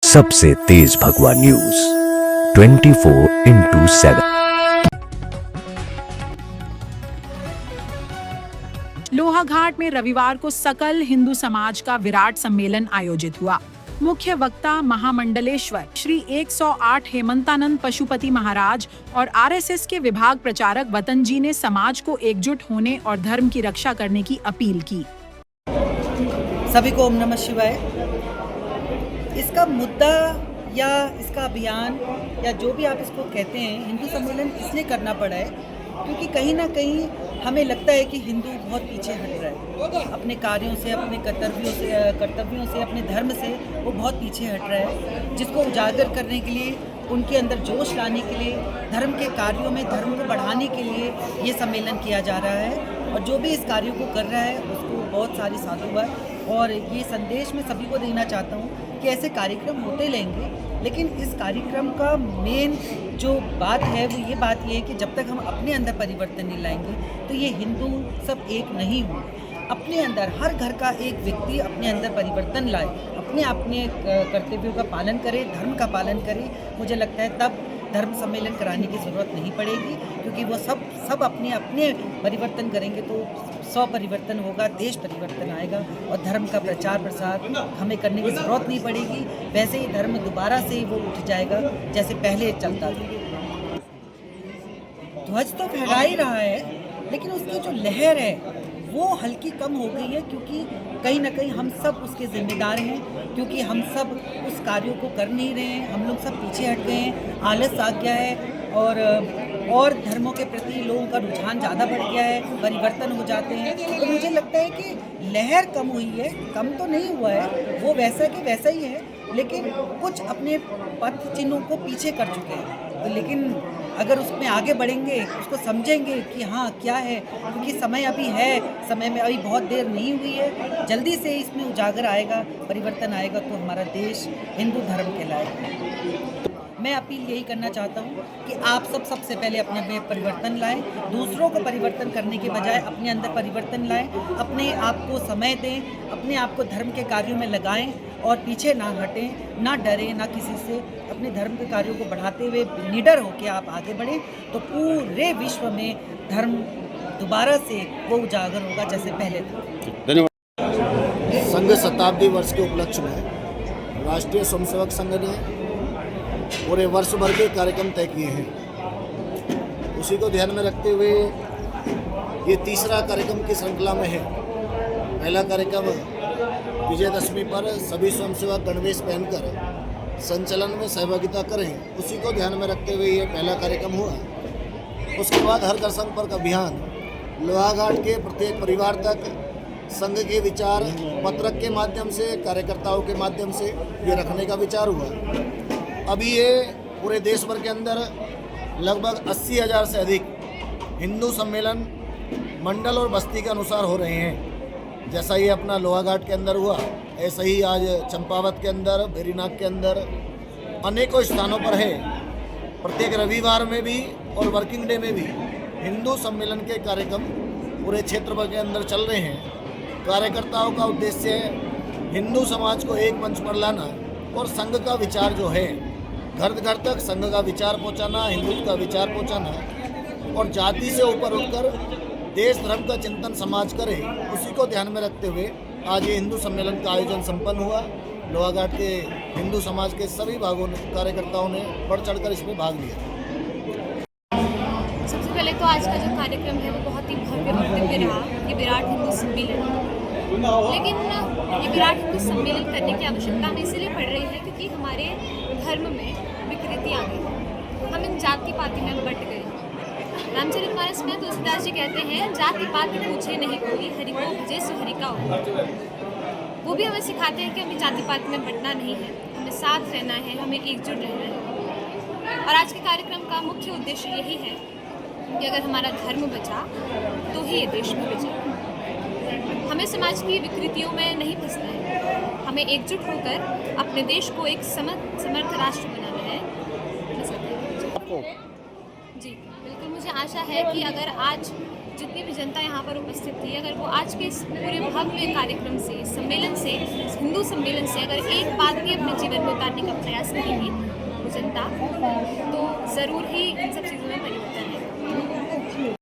सबसे तेज भगवा news 24x7। Lohaghat में रविवार को सकल हिंदू समाज का विराट सम्मेलन आयोजित हुआ। मुख्य वक्ता महामंडलेश्वर श्री 108 हेमंतानंद पशुपति महाराज और आरएसएस के विभाग प्रचारक वतन जी ने समाज को एकजुट होने और धर्म की रक्षा करने की अपील की। सभी को ओम नमः शिवाय। इसका मुद्दा या इसका अभियान या जो भी आप इसको कहते हैं, हिंदू सम्मेलन इसलिए करना पड़ा है क्योंकि कहीं ना कहीं हमें लगता है कि हिंदू बहुत पीछे हट रहा है अपने कार्यों से, अपने कर्तव्यों से, अपने धर्म से वो बहुत पीछे हट रहा है, जिसको उजागर करने के लिए, उनके अंदर जोश लाने के लिए, धर्म के कार्यों में धर्म को बढ़ाने के लिए ये सम्मेलन किया जा रहा है। और जो भी इस कार्य को कर रहा है उसको बहुत सारी साधुवाद। और ये संदेश मैं सभी को देना चाहता हूँ कि ऐसे कार्यक्रम होते रहेंगे, लेकिन इस कार्यक्रम का मेन जो बात है वो ये बात ये है कि जब तक हम अपने अंदर परिवर्तन नहीं लाएंगे तो ये हिंदू सब एक नहीं होंगे। अपने अंदर हर घर का एक व्यक्ति अपने अंदर परिवर्तन लाए, अपने कर्तव्यों का पालन करे, धर्म का पालन करे। मुझे लगता है तब धर्म सम्मेलन कराने की ज़रूरत नहीं पड़ेगी, क्योंकि वो सब अपने परिवर्तन करेंगे तो परिवर्तन होगा, देश परिवर्तन आएगा और धर्म का प्रचार प्रसार हमें करने की ज़रूरत नहीं पड़ेगी। वैसे ही धर्म दोबारा से वो उठ जाएगा जैसे पहले चलता था। ध्वज तो फहरा ही रहा है, लेकिन उसकी जो लहर है वो हल्की कम हो गई है, क्योंकि कहीं ना कहीं हम सब उसके जिम्मेदार हैं, क्योंकि हम सब उस कार्यों को कर नहीं रहे हैं। हम लोग सब पीछे हट गए हैं, आलस आ गया है और धर्मों के प्रति लोगों का रुझान ज़्यादा बढ़ गया है, परिवर्तन हो जाते हैं। तो मुझे लगता है कि लहर कम हुई है, कम तो नहीं हुआ है, वो वैसा कि वैसा ही है, लेकिन कुछ अपने पथ चिन्हों को पीछे कर चुके हैं। तो लेकिन अगर उसमें आगे बढ़ेंगे, उसको समझेंगे कि हाँ क्या है, क्योंकि समय अभी है, समय में अभी बहुत देर नहीं हुई है, जल्दी से इसमें उजागर आएगा, परिवर्तन आएगा तो हमारा देश हिंदू धर्म कहलाएगा। मैं अपील यही करना चाहता हूँ कि आप सबसे पहले अपने में परिवर्तन लाएं, दूसरों को परिवर्तन करने के बजाय अपने अंदर परिवर्तन लाएं, अपने आप को समय दें, अपने आप को धर्म के कार्यों में लगाएं और पीछे ना हटें, ना डरें, ना किसी से। अपने धर्म के कार्यों को बढ़ाते हुए निडर होकर आप आगे बढ़ें तो पूरे विश्व में धर्म दोबारा से वो उजागर होगा जैसे पहले था। धन्यवाद। संघ शताब्दी वर्ष के उपलक्ष्य में राष्ट्रीय स्वयंसेवक संघ ने पूरे वर्ष भर के कार्यक्रम तय किए हैं। उसी को ध्यान में रखते हुए ये तीसरा कार्यक्रम की श्रृंखला में है। पहला कार्यक्रम विजयदशमी पर सभी स्वयंसेवक गणवेश पहनकर संचलन में सहभागिता करें, उसी को ध्यान में रखते हुए ये पहला कार्यक्रम हुआ। उसके बाद हर घर संपर्क अभियान लोहाघाट के प्रत्येक परिवार तक संघ के विचार पत्रक के माध्यम से, कार्यकर्ताओं के माध्यम से ये रखने का विचार हुआ। अभी ये पूरे देश भर के अंदर लगभग 80,000 से अधिक हिंदू सम्मेलन मंडल और बस्ती के अनुसार हो रहे हैं। जैसा ये अपना लोहाघाट के अंदर हुआ, ऐसा ही आज चंपावत के अंदर, वेरीनाग के अंदर अनेकों स्थानों पर है। प्रत्येक रविवार में भी और वर्किंग डे में भी हिंदू सम्मेलन के कार्यक्रम पूरे क्षेत्र भर के अंदर चल रहे हैं। कार्यकर्ताओं का उद्देश्य है हिंदू समाज को एक मंच पर लाना और संघ का विचार जो है घर घर तक संघ का विचार पहुंचाना, हिंदुत्व का विचार पहुंचाना और जाति से ऊपर उठकर देश धर्म का चिंतन समाज करे, उसी को ध्यान में रखते हुए आज ये हिंदू सम्मेलन का आयोजन संपन्न हुआ। लोहाघाट के हिंदू समाज के सभी भागों ने, कार्यकर्ताओं ने बढ़ चढ़कर इसमें भाग लिया। सबसे पहले तो आज का जो कार्यक्रम है वो बहुत ही भव्य और दिव्य रहा। ये विराट हिंदू सम्मेलन, लेकिन ये विराट हिंदू सम्मेलन करने की आवश्यकता हमें इसलिए पड़ रही है क्योंकि हमारे धर्म में विकृति आ गई। हम इन जाति पाति में बट गए। रामचरितमानस में तुलसीदास जी कहते हैं, जाति पाति पूछे नहीं कोई, हरि को भजे सो हरि का हो। वो भी हमें सिखाते हैं कि हमें जाति पाति में बटना नहीं है, हमें साथ रहना है, हमें एकजुट रहना है। और आज के कार्यक्रम का मुख्य उद्देश्य यही है कि अगर हमारा धर्म बचा तो ही ये देश भी बचा। हमें समाज की विकृतियों में नहीं फंसना है, हमें एकजुट होकर अपने देश को एक समर्थ राष्ट्र बनाना है। जी बिल्कुल, मुझे आशा है कि अगर आज जितनी भी जनता यहाँ पर उपस्थित थी, अगर वो आज के इस पूरे भव्य कार्यक्रम से, सम्मेलन से, हिंदू सम्मेलन से अगर एक बात भी अपने जीवन में उतारने का प्रयास करेगी वो जनता, तो ज़रूर ही इन सब चीज़ों